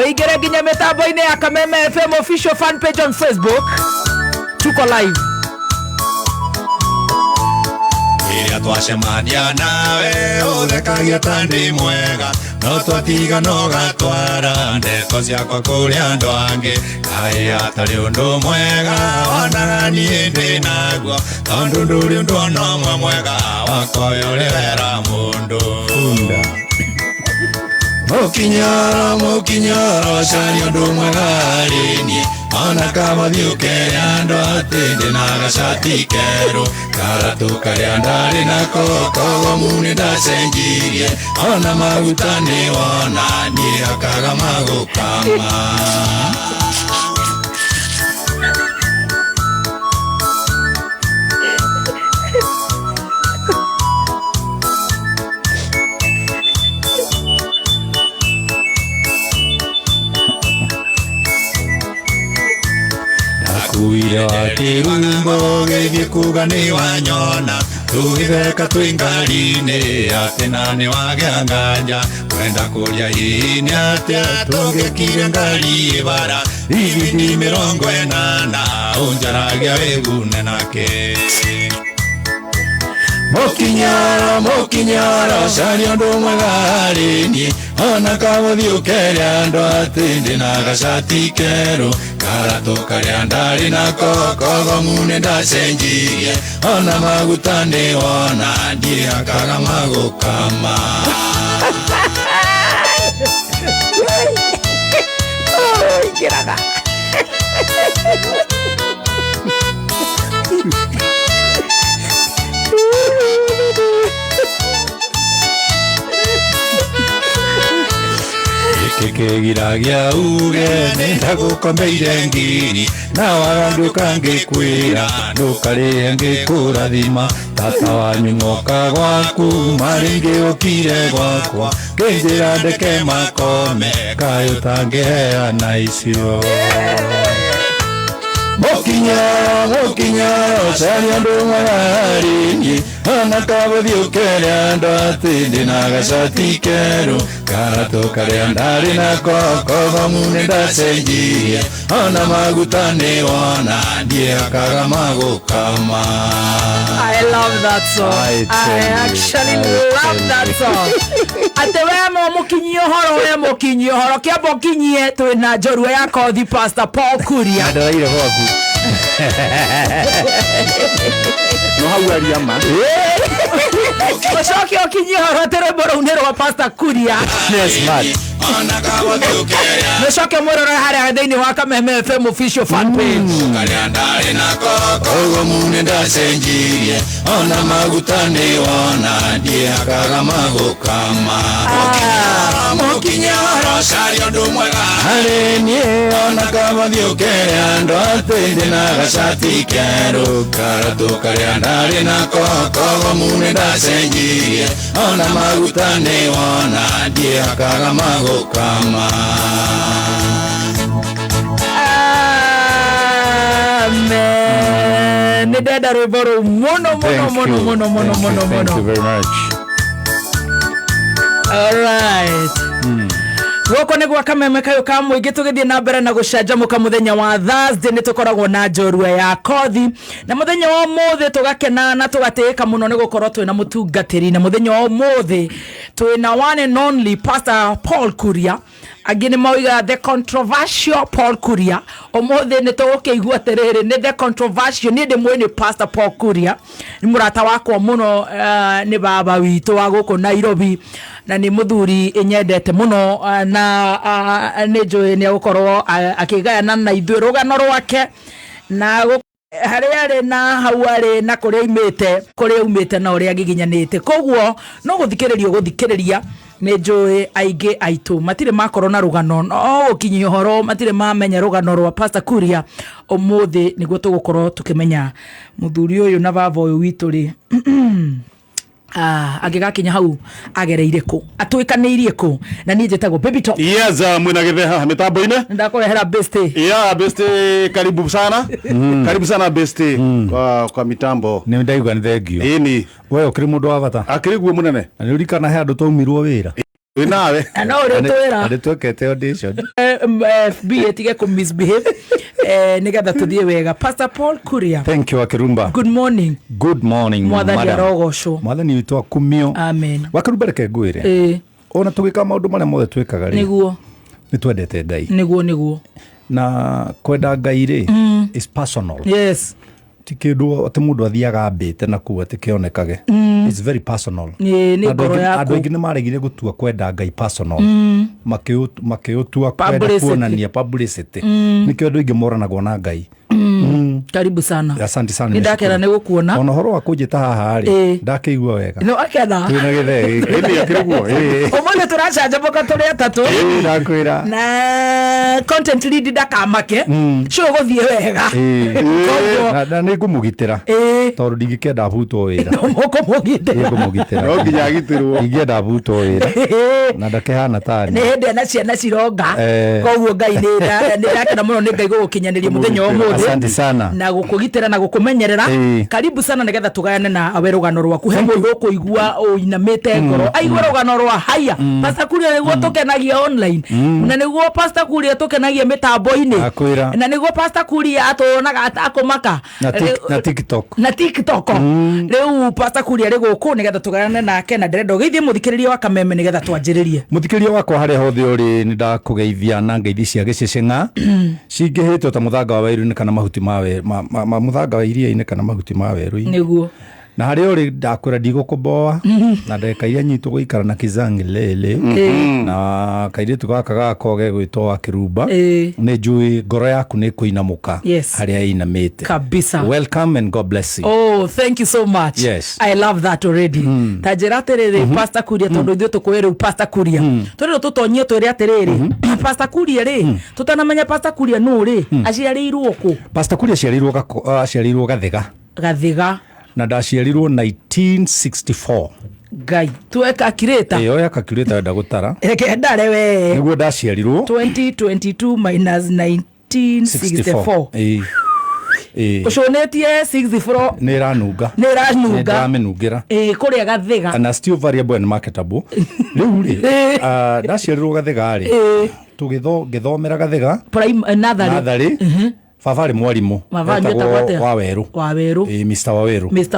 Muigere nginya mitambo-ini ya Kameme FM official fan page on Facebook. Tuko live. Iria twacemania nawe uthekagia tandi mwega no twatiga no gatwara ndeto ciakwa kuri andu angi kai atari undu mwega onaga nie ndi naguo tondu nduri undu ono mwega wakwa uri wera mundu mukinyoro cari undu mwega rini ona kama thiukere andu atindi na gacati keru karatu karia ndari nako kogo muni ndacenjirie ona maguta ni wona nie akaga magukama Kuire wa kirumbo gigi kuga ni wanyona tugitheka twingarine ati nani waganganja kwenda kuria hini ati tugikire ngari bara igidi 80 unjaragia wegune nake Mukinyoro cari undu mwega rini ona kama thiukere andu atindi na gacati keru karatu karia ndari nako kogo muni ndacenjirie ona maguta ni wona ndire akaga magukama Kiraga. Kegiragia uge nenda gukomeire ngiri na waganduka ngikwira ndukari ngikurathima tata wanyu moka gwaku maringi ukire gwakwa nginjira ndeke makome kayo tangeheana icio Mukinyoro cari undu mwega rini ona kama thiukere andu atindi na gacati keru karatu karia ndari nako kogo muni ndacenjirie ona maguta ni wona ndie akaga magukama I love that song. I actually love that song. Ate we mukinyi horo kiambo kinyie twina njorua ya kothi Pastor Paul Kuria. Ndaraire gwaku. No hauaria ma. Mucoke okinyi horo teremboro unero wa Pastor Kuria. Yes man. Mucoke murora haria thiini wa Kameme FM official fan page. Karia ndari nako kogo muni ndacenjirie ona maguta ni wona ndie akaga magukama Mukinyoro cari undu mwega harini ona kama thiukere andu atindi na gacati keru karatu karia ndari nako kogo muni ndacenjirie ona maguta ni wona ndie akaga magukama Amen. Nideda rwimbo mono. Thank you very much. All right. Goko nigwa Kameme kayo ka muingi tugithie na mbere na gucanjamuka muthenya wa Thursday ni tukoragwo na njorua ya kothi na muthenya wa mothe tugakena na tugateeka muno ni gukorwo twina mutungatiri na muthenya wa mothe twina one and only Pastor Paul Kuria agini mauiga the controversial Paul Kuria omothe ni tugukeigua terere ni the controversial ni ndi mwene Pastor Paul Kuria ni murata wakwa muno ni baba witu wa guko Nairobi na ni muthuri inyendete muno na ni njui ni gukorwo akigayana na ithuĩ rugano rwake na haria na hauari na kuria umite na uria giginyanite koguo no guthikiriria ni njui aingi aitu matire makorwo na rugano no ukinyi horo matire mamenya rugano rwa Pastor Kuria umuthi niguo tugukorwo tukimenya muthuri uyu na baba uyu witu ri agigakinya hau agereire ku atwikaniirie ku na nie jetagwo baby top Yes mwina getheha mitambo-ine ndakorehera best best karibu sana karibu sana best kwa mitambo ni ndaigua ni thengio ini wewe ukiri mundu wa bata akiriguo munene na ni urikana he andu taumirwo wira we nawe no uri twira twekete audition FB etige ku misbehave nigetha tuthie wega. Pastor Paul Kuria, thank you Akirumba. good morning. Good morning Mwathani arogocwo. Mwathani witũ akumio. Amen. Wakirumba reke ngwire ona tugika maundu maria mothe twikaga ri niguo ni twendete Ngai niguo na kwenda Ngai ri is personal. Yes, ti kindu ati mundu athiaga mbite na kuwa ti kionekage. It's very personal. ni ngoro yaku andu aingi ni maregire gutua kwenda Ngai personal makiutua kwenda kuonania publicity nikio andu aingi moranagwo na Ngai. Karibu sana. Asante sana. Ndakera ni gukuona. Ona horo wakujita haha ri ndakigua wega. No akena. Twina githegi. Ini akiriguo. Omone turacanja boka turi atatu. Ndakwira. Na content lead ndakamake. Sho guthie wega. Na ni ngumugitira. Tondu ndingikenda butwo wira. No moko mugitira. no Ngumugitira. nginya agitirwo Ndingikenda butwo wira. Na ndakehana tani. Ni hende na ciana cironga. Koguo Ngai ni ndakena muno ni Ngai gugukinyaniria muthenya omothe. Asante sana. Na gukugitira na gukumenyerera. Karibu sana nigetha tugayane na awe rugano rwaku he mundu ukuigua uinamite ngoro aigua rugano rwa haya Pastor Kuria niguo tukenagia online na niguo Pastor Kuria tukenagia mitambo-ini na niguo Pastor Kuria atuonaga atakumaka na TikTok riu Pastor Kuria ri guku nigetha tugayane nake na ndĩrenda ũgeithie mũthikĩrĩria wa Kameme nigetha twanjĩrĩrie. Mũthikĩrĩria wakwa harĩa hothe ũrĩ nĩ ndakugeithia na ngeithi cia gĩcĩcĩng'a cingĩhĩtwo ta mũthanga wa wairu-inĩ kana mahuti mawe mũthanga wa iria-inĩ kana mahuti ma werũ-inĩ niguo na harĩa ũrĩ ndakwĩra ndigũkũmboa na ndeka iria nyitũ gũikara na Kizangilele na kairĩtu gaka gakoge gwĩtwo Akirumba nĩ njũĩ ngoro yaku nĩ kũinamũka harĩa inamĩte kabisa. Welcome and God bless you. Oh, thank you so much. Yes. I love that already. Tajira terere Pastor Kuria tondu ithuĩ tukwĩrĩu Pastor Kuria tũrĩ tutonyie twĩre atĩrĩrĩ Pastor Kuria rĩ tutanamenya Pastor Kuria nũ rĩ aciarĩirwo kũ? Pastor Kuria aciarĩirwo Gathiga na ndaciarirwo 1964. Ngai tweka kireta oya kakireta wenda gutara reke ndare we niguo ndaciarirwo 2022 minus 1964 uconetie 64 nĩ ranunga ndamenungira kuria Gathiga and still variable and marketable riu ri ndaciarirwo Gathiga ri tugithomera Gathiga natharĩ baba arĩ mwarimũ wa Weru Mr.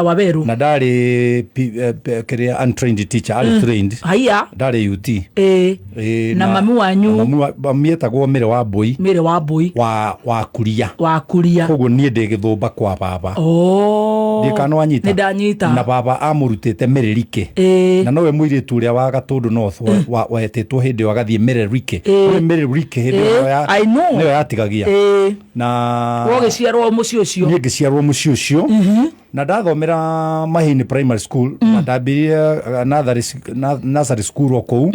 Waweru na ndarĩ kĩrĩa untrained teacher arĩ trained haya ndarĩ UT na mami wanyu mami etagwo Mĩrĩ wa Mbũi wa Kuria koguo niĩ ndĩ Gĩthũmba kwa baba ndikano anyita ndanyita na baba amũrutĩte Mĩrĩrike na nowe mũirĩtu ũrĩa wa Gatũndũ North wetĩtwo hĩndĩ ĩyo agathiĩ Mĩrĩrike hĩndĩ ĩyo nĩyo yatigagia na wogĩciarwo mũciĩ ũcio niĩ ngĩciarwo mũciĩ ũcio na ndathomera Mahini Primary School na ndambirie nursery school o kũu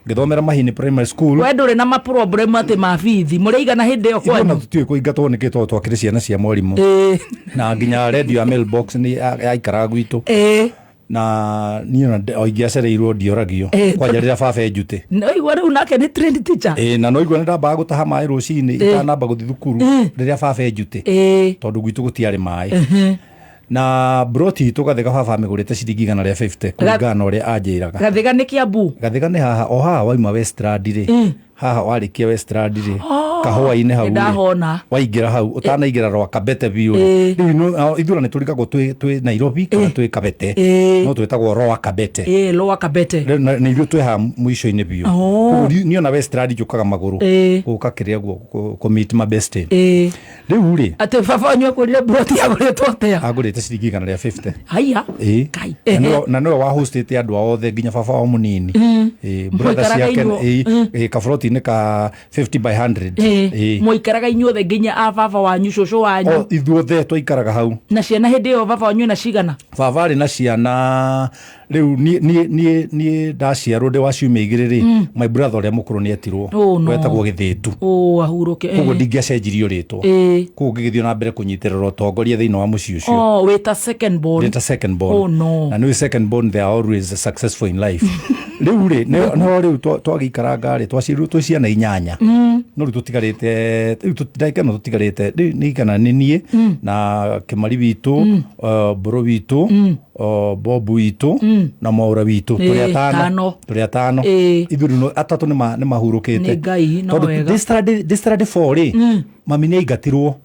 ngĩthomera Mahini Primary School. We ndũrĩ na maproblem atĩ mabithi mũrĩigana hĩndĩ ĩyo kwanyu? Ĩno tũtiũĩ kũingatwo nĩkĩ tondũ twakĩrĩ ciana cia mwarimũ na nginya radio ya Mailbox nĩ yaikaraga gwitũ na niĩ ingĩacereirwo ndioragio kwanja rĩrĩa baba enjute noigua rĩu nake nĩ trained teacher na noigua nĩ ndambaga gũtaha maĩ rũcinĩ itanamba gũthiĩ thukuru rĩrĩa baba enjute tondũ gwitũ gũtiarĩ maĩ na broti itũ Gathiga baba amĩgũrĩte ciringi 150 kũringana na ũrĩa anjĩraga. Gathiga nĩ Kiambu? Gathiga nĩ haha wauma Westland rĩ haha warĩkia Westland rĩ kahũa-inĩ hau waingĩra hau ũtanaingĩra rwa Kabete biũ rĩu ithurano tũrigagwo twĩ Nairobi kana twĩ Kabete no twĩtagwo Lower Kabete nĩ ithuĩ twĩ haha mũico-inĩ biũ niĩ ona Westland njũkaga magũrũ gũka kĩrĩa guo kũmeet my best rĩu rĩ atĩ baba wanyu akũrire broti agũrĩtwo atĩa? Agũrĩte ciringi 150 haya Kai na nĩwe wa hostete andũ ao othe nginya baba wa mũnini brother ciake kaburoti-inĩ ka 50 by 100 mũikaraga inyuothe nginya a baba wanyu cũcũ wanyu ithuothe twaikaraga hau na ciana hĩndĩ ĩyo baba wanyu na cigana? Baba arĩ na ciana rĩu niĩ ndaciarwo ndĩ wa ciumia 2 rĩ my brother ũrĩa mũkũrũ nĩ etirwo wetagwo Gĩthĩtu ahurũke koguo ndingĩacenjirio rĩtwa koguo ngĩgĩthiĩ na mbere kũnyitĩrĩra ũtongoria thĩinĩ wa mũciĩ ũcio wĩta second born na nĩ second born they are always successful in life rĩu rĩ no rĩu twagĩikaranga rĩ twaciarirwo twĩ ciana 8 no rĩu tũtigarĩte rĩu ndakena tũtigarĩte nĩ kana nĩ niĩ na Kĩmari witũ Mbũrũ witũ Bobu witũ na Mwaura witũ tũrĩ atano ithuĩ atatũ nĩ mahurũkĩte tondũ Distrad 4 mami nĩ aingatirwo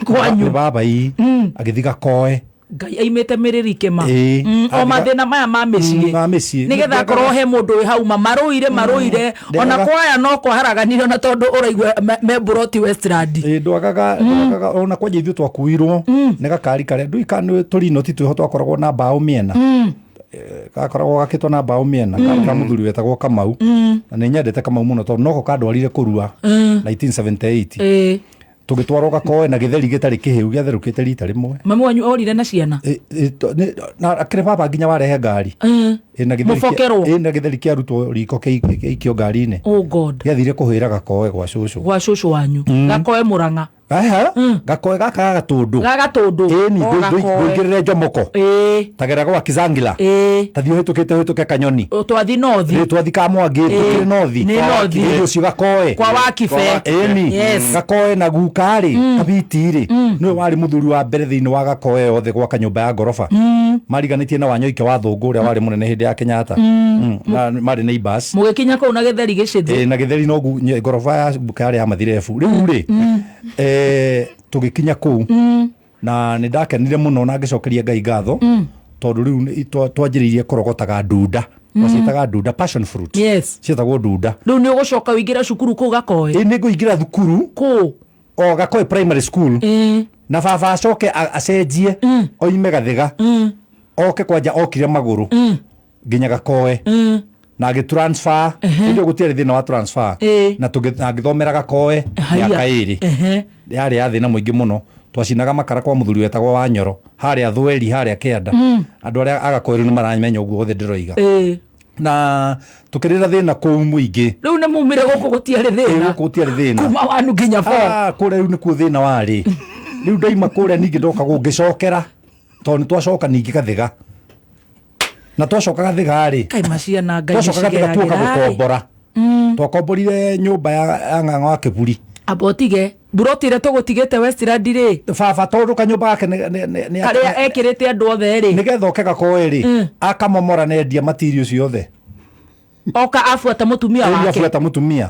kwanyu baba agĩthiĩ Gakoe Ngai aimĩte mĩrĩri kĩma o mathĩna maya ma mĩciĩ nĩgetha korwo he mũndũ wĩ hau marũire ona kwaya no kwaharaganire na tondũ ũraigua memburoti Westland ndwagaga ona kwanja ithuĩ twakuirwo nĩ gakari karĩa ndũika tũrino ti twĩho twakoragwo na mbaũ mĩena gakoragwo gakĩtwo na mbaũ mĩena ka mũthuri wetagwo Kamau na nĩ nyendete Kamau mũno tondũ noko kandwarire kũrua 1978 tugitwarwo Gakoe na gĩtheri gĩtarĩ kĩhĩu gĩatherũkĩte rita rĩmwe mami wanyu orire na ciana na akĩrĩ baba nginya warehe ngari na gĩtheri kĩarutwo riko kĩikio ngari-inĩ gĩathire kũhĩra Gakoe gwa cũcũ wanyu Gakoe Mũrang'a Gakoe gaka Gatũndũ ndũingĩrĩre Njomoko tagera gwa Kizangila tathi hĩtũke Kanyoni twathi nothi twathi Kamwangi tũkĩrĩ nothi ũcio Gakoe kwa Wakibe Gakoe na gukarĩ kabiti-rĩ nĩwe warĩ mũthuri wa mbere thĩinĩ wa Gakoe yothe gwaka nyũmba ya ngoroba mariganĩtie na Wanyoike wa Thũngũ ũrĩa warĩ mũnene hĩndĩ ya Kenyatta na marĩ neighbors mũgĩkinya kũu na gĩtheri gĩcithĩ na gĩtheri no ngoroba ya mbuka yarĩ ya mathirebu rĩu-rĩ tũgĩkinya kũu na nĩ ndakenire mũno na ngĩcokeria Ngai ngatho tondũ rĩu twanjĩrĩirie kũrogotaga ndunda ciĩtaga ndunda passion fruit ciĩtagwo ndunda rĩu nĩ ũgũcoka ũingĩra cukuru kũu Gakoe nĩ ngũingĩra thukuru kũu o Gakoe primary school na baba acoke acenjie oime Gathiga oke kwanja okire magũrũ nginya Gakoe na agĩtransfer ndio gũtiarĩ thĩna wa transfer na ngĩthomera Gakoe mĩaka ĩrĩ yarĩ ya thĩna mũingĩ mũno twacinaga makara kwa mũthuri wetagwo wa Nyoro harĩa Thweri harĩa Kĩanda andũ arĩa Agakoe nĩ maramenya ũguo othe ndĩroiga na tukĩrĩra thĩna kũu mũingĩ rĩu nĩ mumire gũkũ gũtiarĩ thĩna kuma wanu nginya kũrĩa rĩu nĩkuo thĩna warĩ rĩu ndaima kũrĩa ningĩ ndoka gũngĩcokera tondũ nĩ twacoka ningĩ Gathiga na twacoka Gathiga-rĩ twacoka Gathiga tuoka gũkombora twakomborire nyũmba ya Ng'ang'a wa Kĩburi abotige burotire tũgũtigĩte Westland-rĩ baba tondũ kanyũmba gake karĩa ekĩrĩte andũ othe-rĩ nĩgetha oke Gakoe-rĩ akamomora na endia material ciothe oka afuata mũtumia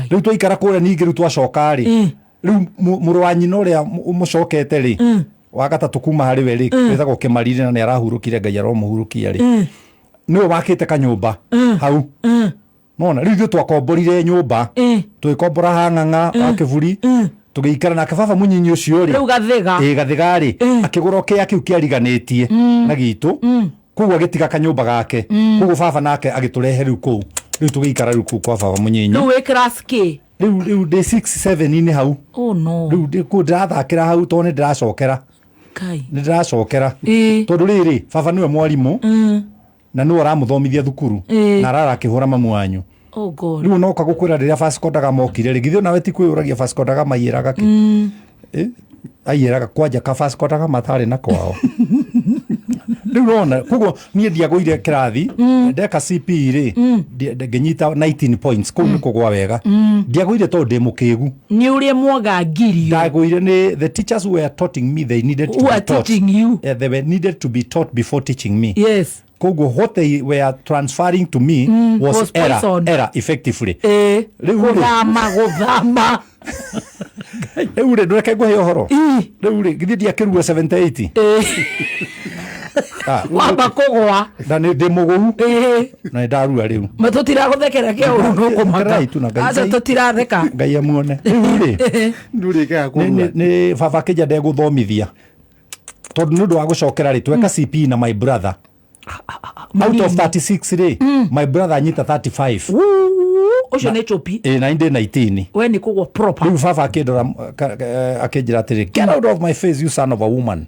rĩu twaikara kũrĩa ningĩ rĩu twacoka-rĩ rĩu mũrũ wa nyina ũrĩa mũcokete-rĩ wa gatatũ kuma harĩ we-rĩ wetagwo Kĩmarire na nĩ arahurũkire Ngai aromũhurũkia-rĩ nĩwe wakĩte kanyũmba hau nona rĩu ithuĩ twakomborire nyũmba tũgĩkombora ha Ng'ang'a wa Kĩburi tũgĩikara nake baba mũnyinyi ũcio-rĩ rĩu Gathiga-rĩ akĩgũra kĩa kĩu kĩariganĩtie na gitũ koguo agĩtiga kanyũmba gake koguo baba nake agĩtũrehe rĩu kũu rĩu tũgĩikara rĩu kũu kwa baba mũnyinyi rĩu wĩ class kĩ rĩu ndĩ 6-7 hau rĩu ndĩrathakĩra hau tondũ nĩ ndĩracokera tondũ rĩrĩ baba nĩwe mwarimũ na nĩwe ũramũthomithia thukuru na ararakĩhũra mamu wanyu rĩu noka gũkwĩra rĩrĩa Vasco da Gama okire githĩ nawe ti kwĩyũragia Vasco da Gama aiyĩraga kĩ aiyĩraga kwanja ka Vasco da Gama atarĩ na kwao rĩu nona koguo niĩ ndiagũire kĩrathi ndeka CPE-rĩ ngĩnyita 19 points kũu nĩkuo gwa wega ndiagũire tondũ ndĩ mũkĩgu nĩ ũrĩa mwagangirio ndagũire nĩ the teachers were teaching me they needed to be taught they were needed to be taught before teaching me koguo what they were transferring to me was error effectively gũthama rĩu-rĩ ndũreke ngũhe ũhoro rĩu-rĩ githĩ ndiakĩrua 78 wamba kũgũa na nĩ ndĩ mũgũu na nĩ ndarua rĩu tũtiragũthekera kĩa ũru nũkũmaka aca tũtiratheka Ngai amuone rĩu-rĩ nĩ baba kĩnja ndegũthomithia tondũ nĩ ũndũ wa gũcokera-rĩ tweka CPE na my brother out of 36-rĩ my brother anyita 35 ũcio nĩ chopi na indĩ 19 we nĩ kũgũa proper rĩu baba akĩndora akĩnjĩra atĩrĩ get out of my face you son of a woman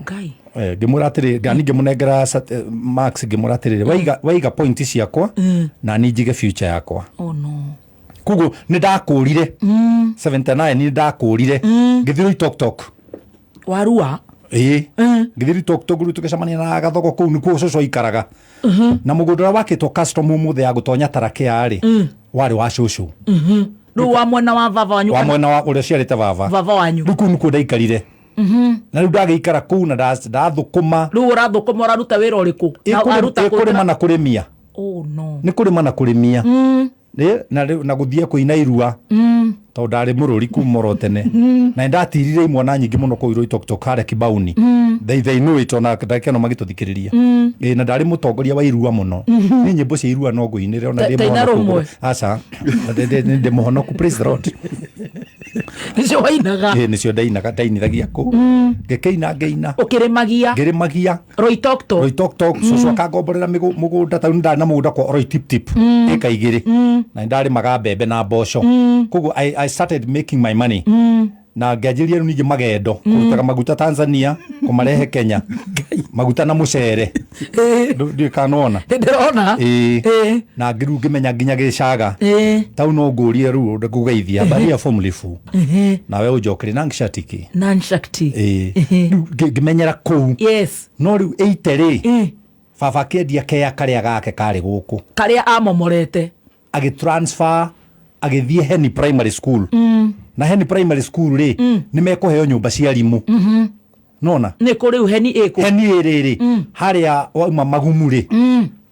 Ngai ngĩmwĩra atĩrĩ ngani ngĩmũnengera Max ngĩmwĩra atĩrĩ waiga point ciakwa na niĩ njige future yakwa koguo nĩ ndakũrire 79 nĩ ndakũrire ngĩthiĩ Tok warua ngĩthiĩ Tok rĩu tũgĩcemania na Gathoko kũu nĩkuo cũcũ aikaraga na mũgũnda ũrĩa wakĩtwo custom ũmũthĩ ya gũtonya Tarakea-rĩ warĩ wa cũcũ rĩu wa mwena wa baba wanyu wa mwena wa ũrĩa ciarĩte baba wanyu rĩu kũu nĩkuo ndaikarire na riu ndageikara kuu na ndathukuma riu urathukuma uraruta wira uriku kurima na kurimia ni kurima na kurimia na guthie kuina irua to ndari mururi kumoro tene na ndatirire imwana nyingi muno ku Iroitoktok kare Kibauni they know it ona ndakeno magituthikiriria na ndari mutongoria wa irua muno ni nyimbo cia irua no nguinire ona ndimo aca ndi muhonoku praise the Lord nicio wainaga nicio ndainithagia ku ngeina ukirimagia ngirimagia Roitoktok cucu akangomborera mugunda tau ndari na mugunda kwa Roitip eka igiri na ndari magambembe na mboco koguo I started making my money na ngajiria ru ningi magendo kurutaga maguta Tanzania kumarehe Kenya maguta na mucere ndi kanona ndirona na ngiru ngimenya nginya gicaga tau no ngurie ru ngugeithia baria formula fu na we ujokire nangshati ngimenyera ku yes no ru 80 baba kendia kea karia gake kari guku karia amomorete agitransfer agithie Heni Primary School na Heni Primary School ri ni mekuheo nyumba cia rimu nona ni kuri Heni eko Heni riri haria wauma magumu ri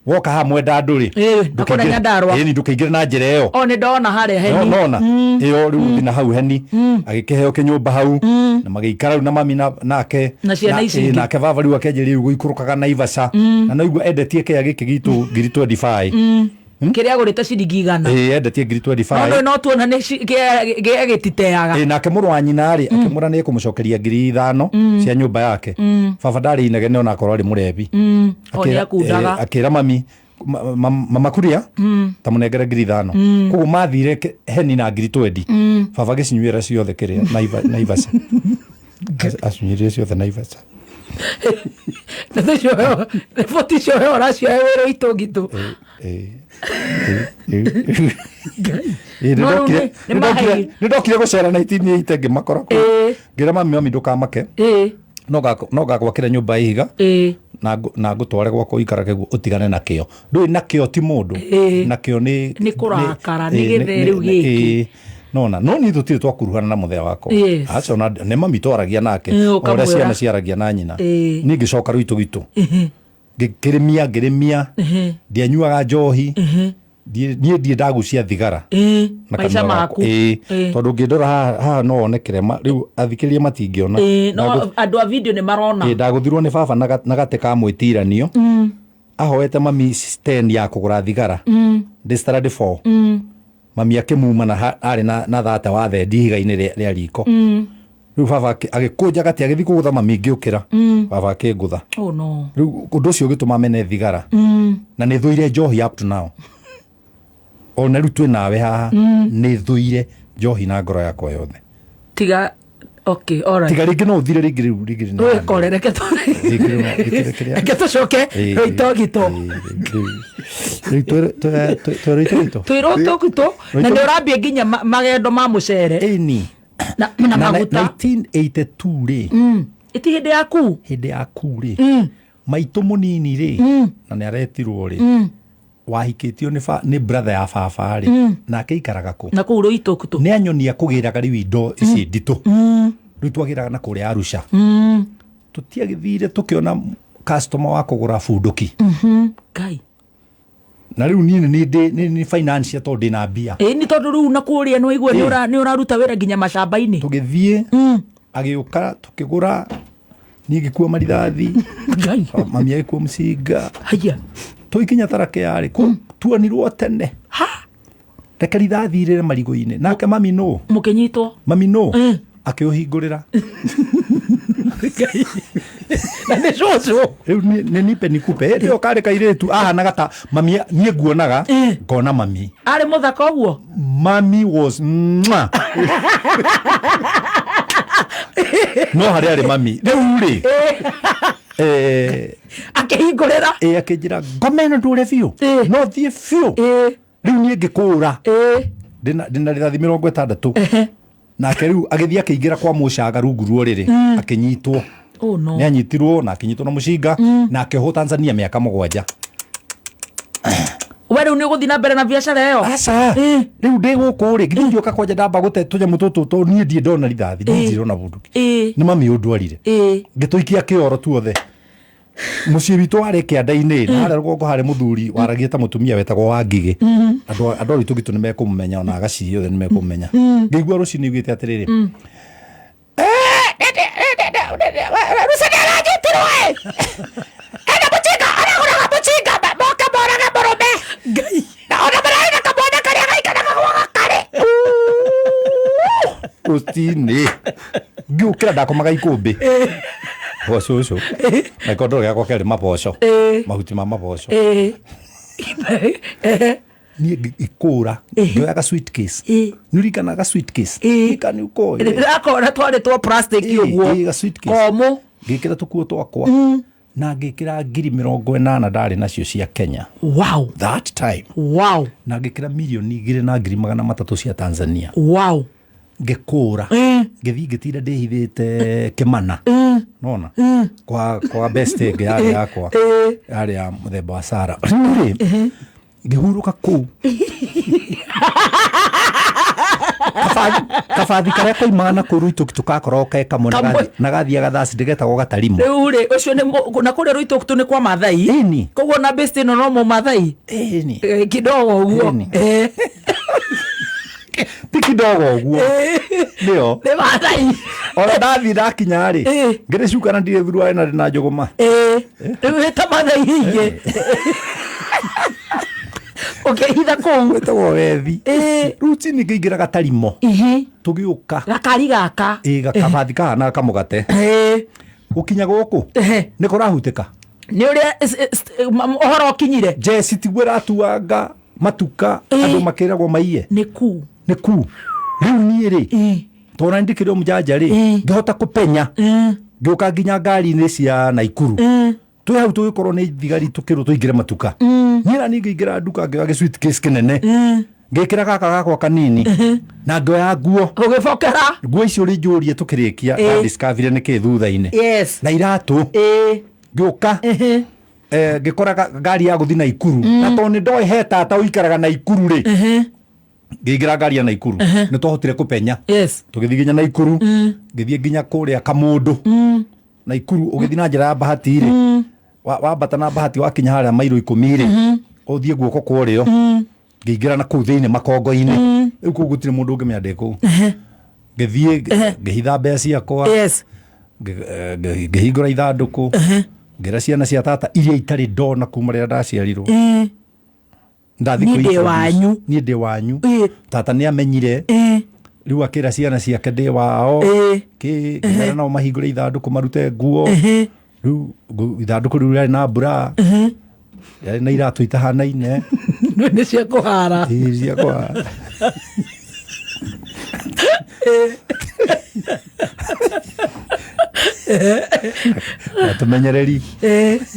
woka ha mwenda nduri akona nyandarwa ni ndukaingira na njira iyo ni ndona haria Heni nona iyo riu thina hau Heni agikeheo kinyumba hau na magiikara na mami nake na ciana ici nake baba riu akenjeri guikurukaga Naivasha na noigua endetie kea giki gitu 25 kiria gurite ciringi 100 endetie 25 no tuona ni gititeaga nake muru wa nyina ri akimura ni kumucokeria 5,000 cia nyumba yake baba ndari inege ne ona akorwo ari murebi akira mami mama kuria tamunengere 5,000 koguo mathire Heni na 20 baba gicinyuira ciothe kiria Naivasha acinyuire ciothe Naivasha na thio repoti cio oracio wero itogitu ndokire gucera 1980 ngimakora ku ngira mami ndukamake no gagwakira nyumba ihiga na ngutware gwako ikara keguo utigane nakio ndui nakio ti mundu nakio ni kurakara ni githeru giki nona no ni tutire twakuruhana na muthea wako acha ona ne mami twaragia nake ora ciana ciaragia na nyina ni ngicoka ruitu gitu ngirimia ndianyuaga njohi ndie ndagucia thigara maisha maku tondu ngindora ha no onekere riu athikiria matingiona no andu a video ni marona ndaguthirwo ni baba na gate ka mwitiranio ahoete mami stand ya kugura thigara distrad 4 mami akimuma na ari na thata wa the ndihiga-ini ria riko riu baba agikunja gati agithii kugutha mami ngiukira baba akingutha riu undu ucio ugituma mene thigara na ni thuire njohi up to now ona riu twi nawe haha ni thuire njohi na ngoro yakwa yothe tiga okay alright tiga ringi no uthire ringi we korereke to reke tucoke Roitoktok Roitoktok na ni urambia nginya magendo ma mucere na maguta 1982 ri iti hindi yaku ri maitu munini ri na ni aretirwo ri wahikitio ni brother ya baba ri na keikaraga ku na ku Roitoktok ni anyonia kugiraga riu indo ici nditu riu twagiraga na kuria Arusha tutiagithire tukiona customer wa kugura bunduki kai na riu ni finance to ndina mbia ni tondu riu na kuria no igwe ni uraruta wira nginya macamba-ini tugithie agiuka tukigura ningikua marithathi mami agikua mcinga haya tuikinya tarake yari tuanirwo tene reke rithathi irire marigo-ini nake mami no mukinyitwo mami no akiuhingurira na ni coco riu ni nipe nikupe rio kare kairetu na gata mami nie nguonaga ngona mami ari muthaka uguo mami was no hari ari mami riu ri akihingurira akinjira ngomeno ndure biu no thie biu riu nie ngikura ndina rithathi 60 nake riu agithia akiingira kwa mucaga rungu ruo riri akinyitwo ni anyitirwo na akinyitwo na mucinga na akiho Tanzania miaka 7 wewe ni uguthina mbere na biashara iyo asa riu ndi guku ri ngithioka kwanja ndamba gute tunyamu tutu to nie ndie ndona rithathi ndirona bunduki ni mami undwarire ngituikia kioro tuothe muciĩ witũ warĩ kĩanda-inĩ na harĩa rũgongo harĩ mũthuri waragia ta mũtumia wetagwo Wangigĩ andũ aritũ gitu nĩ mekũmũmenya ona agaci othe nĩ mekũmũmenya ngĩigua rũcinĩ igĩte atĩrĩrĩ Rucani aranyitĩrwo ena mũcinga aragũraga mũcinga moke morage mũrũme Ngai na ona mararĩ na kamwana karĩa gaikaraga gwaga karĩ rũcinĩ ngĩũkĩra ndakomaga ikũmbĩ Boco na ikondo gakwa keri maboco mahuti ma maboco ni ikura ndoya ka suitcase nurikana ka suitcase ikani uko ndakora twaritwo plastic uguo ka suitcase komo ngikira tukuo twakwa na ngikira 80,000 ndari nacio cia Kenya. Wow, that time. Wow, na ngikira milioni 2,300 cia Tanzania. Wow, ngekura ngithi ngitira ndihithite Kimana nona kwa best yari yakwa yari ya muthemba wa Sara ngihuruka ku kabathi karia koimana kuru itu tukakora okeka mona nagathiaga thasi ndigetagwo gatarimo riu ri ucio ni na kuria ruitu kutu ni kwa Mathai koguo na best no no Mathai kidogo uguo ti kidogo uguo ndio ni Mathai ora ndathi ndakinya ri ngiricuka na ndire thurwa na njogoma riu ta Mathai hinge okay hitha kongo tawo wethi ruti ni ngigira gatarimo tugiuka gakari gaka gakabathi kana kamugate ukinya guku ni kurahuteka ni uria ohoro kinyire jesi tigwera tuanga matuka andu makiragwo maiye ni ku riu ni ri tona ndikire mujanja ri ngihota kupenya ngiuka nginya ngari-ini cia Naikuru twi hau tugikorwo ni thigari tukirwo tuingire matuka nyira ni ngiingira nduka ngioya suitcase kinene ngikira gaka gakwa kanini na ngioya nguo ugibokera nguo icio ri njurie tukirikia na discovery ni ki thutha-ini na iratu ngioka ngikora ngari ya guthi Naikuru na to ni ndoi heta ta uikaraga Naikuru ri ngiingira ngari ya Naikuru ni twahotire kupenya tugithi nginya Naikuru ngithie nginya kuria Kamundu Naikuru ugithi na njira ya Bahati ri wambata na Bahati wakinya haria mairo 10 ri uthie guoko kurio ngiingira na kuu thiini makongo-ini riu kuu gutire mundu ungimeande kuu ngithie ngihitha mbeca ciakwa ngihingura ithanduku ngira ciana cia tata iria itari ndona kuma riria ndaciarirwo ndathi ni ndi wanyu tata ni amenyire riu akira ciana ciake ndi wao ngira nao mahingure ithanduku marute nguo riu ithanduku riu riari na mbura riari na iratu itahanaine ni cia kuhara cia kuhara tumenyereri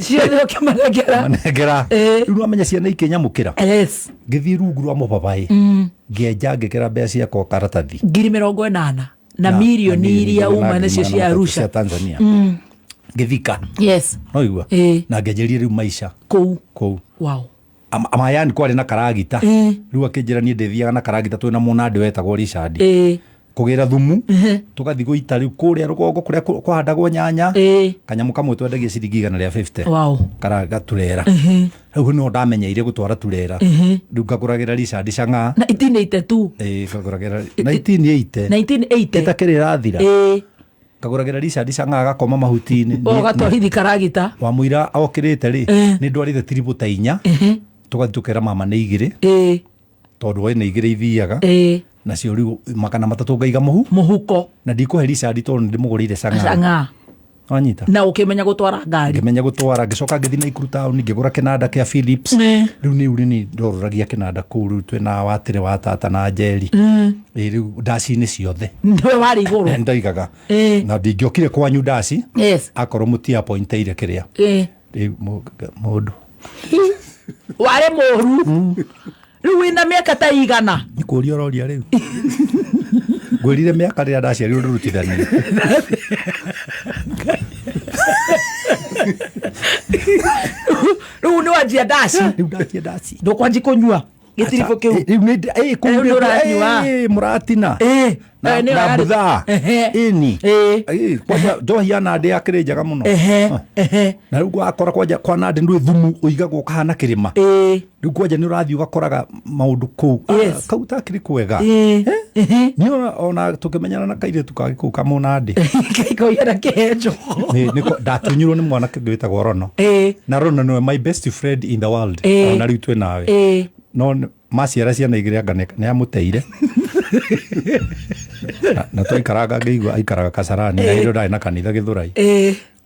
ciothe ukimanengera riu nwamenya ciana ikinyamukira ngithii rungu rwa mubabai ngienja ngikira mbeca ciakwa karatathi 80,000 na milioni iria uma nacio cia Arusha Tanzania ngithika no igua na ngenjerie riu maisha kou wow amayani kwari na karagita riu akinjira ni ndithiaga na karagita twina munandi wetagwo Richard kugira thumu tugathi guita riu kuria rugongo kuria kwahandagwo nyanya kanyamu kamwe twendagia ciringi 150 wow karaga turera riu no ndamenyeire gutwara turera riu ngaguragira Richard Chang'a 1982 ngaguragira 1980 itakirira thira ngaguragira Richard Chang'a agakoma mahuti-ini ugatwarithi karagita wa muira okirite ri ni ndwarite tiributa 4 tugathi tukera mama ni 2 tondu we ni 2 ithiaga nacio riu 300 ngaiga muhuko na ndikuhe Richard tondu ndimugurire Chang'a anyita na ukimenya gutwara ngari ngimenya gutwara ngicoka ngithi Naikuru town ngigura kinanda kia Philips riu ni uri ndoruragia kinanda kuru twina watire wa tata na Njeri riu ndasi ni ciothe ndio wari iguru ndaigaga na ndingiokire kwanyu ndasi akorwo mutia pointeire kiria riu mundu ware moru riu wina miaka ta igana nikuria roria riu ngwirire miaka riria ndaciarirwo ndurutithanie riu ni wanjia ndaci riu ndatia ndaci ndukwanji kunyua gitiribo kiu riu ni muratina na butha ini kwaja njohi ya Nandi yakiri njega muno na riu gwakora kwaja kwa Nandi ndwi thumu uigagwo kahana kirima riu kwaja ni urathi ugakoraga maundu kuu kauta kiri kwega ni ona tukimenyana na kaire tukagi kuu kama Nandi kaiko yara kejo niko ndatunyirwo ni mwana kigwitagwo Rono na Rono no my best friend in the world ona riu twe nawe no maciara ciana igire anga ni amuteire na twaikaraga ngeigua aikaraga Kasarani na indo ndai na kanitha Githurai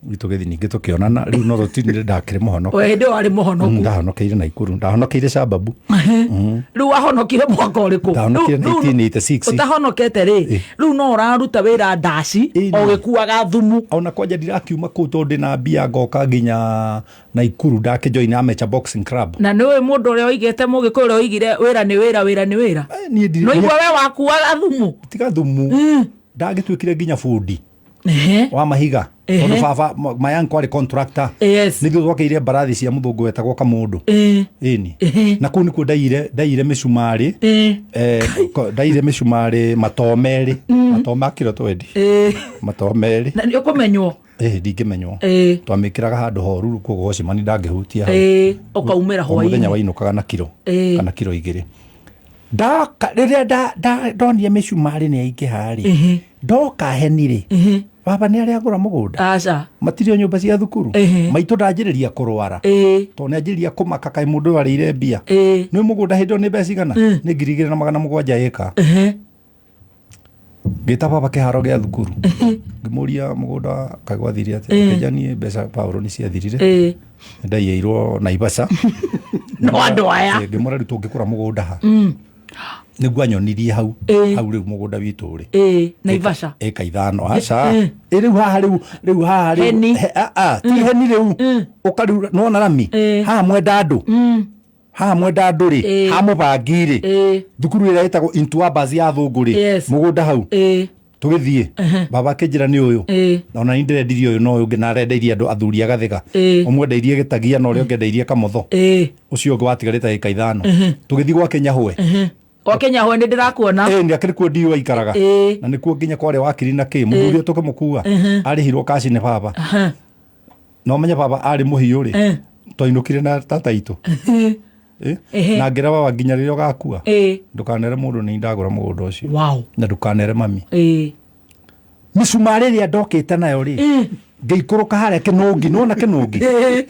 gitugithi ningi tukionana riu no rutinire ndakire muhonoka we ndo ari muhonoku ndahonokeire Naikuru ndahonokeire Sababu riu ahonokire mwaka uriku ndahonokire 1986 utahonokete ri riu no uraruta wira ndaci o gikuaga thumu ona kwaja ndirakiuma kuu tondu na mbia ngoka nginya Naikuru ndakijoin Amateur Boxing Club na niwe mundu uria oigete mugiko uria oigire wira ni wira no igwa we wakuaga thumu tiga thumu ndagitwikire nginya fundi wa mahiga tondu baba mayanko ari contractor nithu twakeire mbarathi cia muthungu wetagwo Kamundu ini na kuu nikuo ndaire micumari ndaire micumari matomeri matoma kiro 20 matomeri na ni ukumenywo ndingimenywo twamikiraga handu horu koguo cimani ndangihutia ukaumira hwaini muthenya wainukaga na kiro kana kiro 2 riria ndonire micumari ni aingi hari ndoka henire baba ni aria agura mugunda aca matirio nyumba cia thukuru maitu ndanjiriria kurwara to ni anjiriria kumaka kai mundu arire mbia ni mugunda hindo ni mbeca igana ni 2,700 eka gita baba kiharo gia thukuru ngimuria mugunda kagwathiria ati kijani mbeca Paulo ni ciathirire ndaiirwo Naivasha no andu aya ngimura ritu ngikura mugunda ha niguo anyonirie hau riu mugunda witu ri Naivasha eka 5 aca riu haha ti heni riu ukariu nona rami haha mwenda andu ri ha mubangi ri thukuru ira itagwo Intuabas ya thungu ri mugunda hau tugithie baba kinjira ni uyu ona ni ndirendirie uyu no uyu ngina rendeirie andu athuri agathika umwendeirie Gitagia na uria ngendeirie Kamotho ucio ungi watigarite eka 5 tugithie gwa Kenyahwe kwa Kenyahwe ndi ndirakuona ni akiri kuo ndiwa ikaraga na nikuo nginya kware wakiri na ki muthuri tukimukua ari hirwo kaci ni baba no menye baba ari muhiu ri twainukire na tata itu na ngira baba nginya ririo gakua ndukanere mundu ni ndagura mugunda ucio na ndukanere mami micumari ria ndokite nayo ri ngeikuruka haria Kinungi nona Kinungi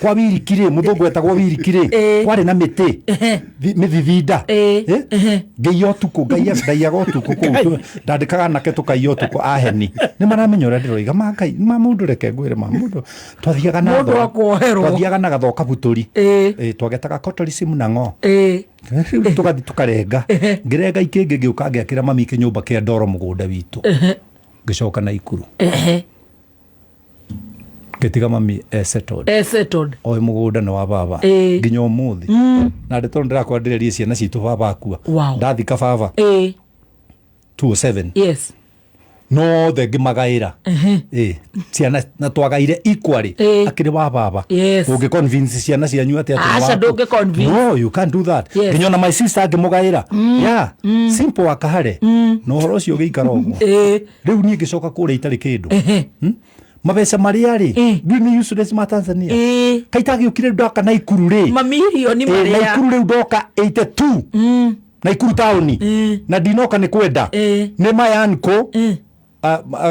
kwa Wirikire muthungu wetagwo Wirikire kwari na miti mithithinda ngeio tuku ngaiaga utuku kuu ndandikaga nake tukaio tuku aheni ni maramenya uria ndiroiga mangai ma mundu reke ngwire ma mundu twathiaga na twathiaga na gathoka buturi twagetaga Kotorism na ngo tugathi tukarenga ngirenga ikingi ngiuka ngiakira mami kinyumba kia ndoro mugunda witu ngicoka Naikuru getiga mami settled o mugunda ni wa baba nginya umuthi na ndeto ndirakwandirerie ciana citu baba akua ndathika baba 207 no ngimagaira ciana na twagaire equally akiri wa baba ungi convince ciana cianyu ati acha ndungi convince no you can't do that nginya na my sister ngimugaira simple akahare no horo cio giikara uguo riu ni ngicoka kuria itari kindu mabesa mariari ni useless ma Tanzania kaitagi ukire ndoka Naikuru ri mamilioni maria Naikuru ri ndoka 82 Naikuru town na dinoka ni kwenda ni mayanko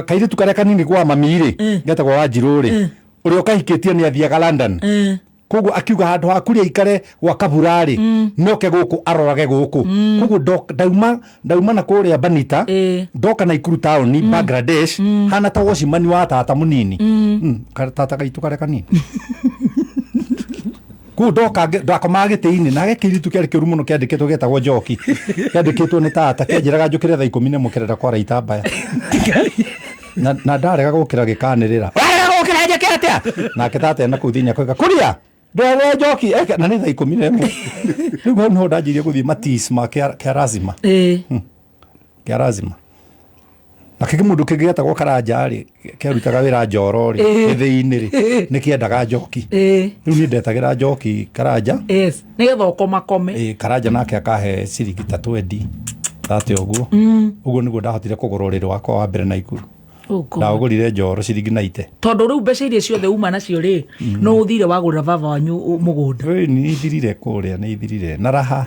kaire tukare kanini kwa mamiri ngeta kwa Wanjiru ri uri okahikitie ni athiaga London koguo akiuga handu hakuria ikare gwa Kaburari noke guku arorage guku koguo ndauma na kuria Banita ndoka Naikuru town Bangladesh hana ta wocimani wa tata munini tata gaitu kare kanini ku ndoka ndakoma gitiini na gekiritu kiari kiuru muno kiandikitwo getagwo Njoki kiandikitwo ni tata kianjiraga njukire thaa 10 mukerera kwara itambaya na ndarega gukira gikanirira gukira njake atia na kitata na kuthinya kwega kuria ndore Njoki na ni thaa 11 riu no ndajirie guthie matis ma kia lazima kia lazima na kiki mundu kigeta Karanja ri kerutaga wira Njoro ri thiini ri nikiendaga njoki riu ni ndetagira njoki Karanja nigetha ukomakome Karanja nake akahe ciringi 20 tate uguo uguo niguo ndahotire kugura uriri wakwa wa mbere na Ikuru na ugurire Njoro ciringi 90 tondu riu mbeca iria ciothe uma nacio ri no uthire wagurira baba wanyu mugunda ni ithirire kuria ni ithirire na raha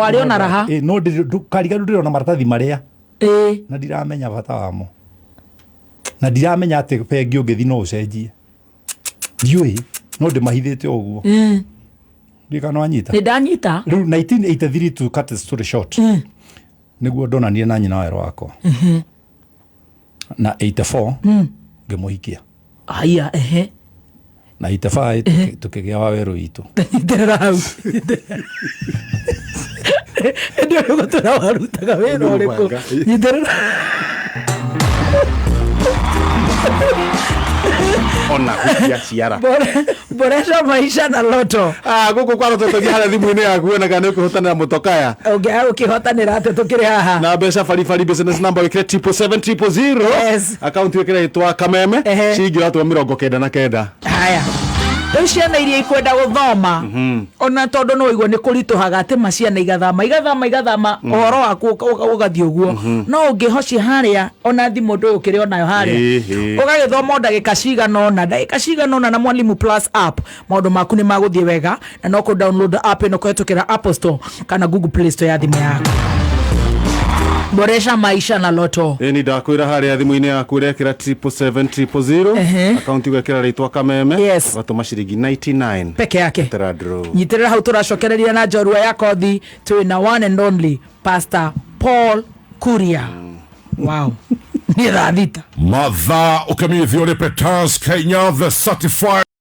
ario na raha no kariga ndirona maratathi maria na ndiramenya bata wamo na ndiramenya ati bengi ungithi no ucenjie ndiui no ndimahithite uguo ndikano anyita ni ndanyita riu 1983 to cut the story short niguo ndonanire na nyina wa wakwa na 84 ngimuhikia aya na 85 tukigia waweru itu nderera hau ndio gutara warutaga wera uriko nderera ona kutia ciara boresha maisha na loto guku kwa loto tugia hara thimu-ini yaku wena kana ukuhotanira mutokaya ukihotanira ate tukiri haha na mbeca baribari business number wikire 77700 account wikire itwa Kameme ciringi ratwa 99 haya ciana iria ikwenda guthoma ona tondu no igwo ni kurituhaga ati maciana igathama uhoro waku ugathie uguo no ungihoci haria ona thimu ndu ukiri onayo haria ugagithoma ndagika cigana na Mwalimu Plus app maundu maku ni maguthie wega na no ku download app ino kuhetukira Apple Store kana Google Play Store ya thimu yaku. Boresha maisha na loto ni ndakwira haria thimu-ini yaku urekira 77700 account igwekira ritwa Kameme gatuma ciringi 99 peke yake nyitirira hau turacokereria na njorua ya kothi twina one and only Pastor Paul Kuria wow ni radhita Matha ukamithio ni Peters Kenya the certified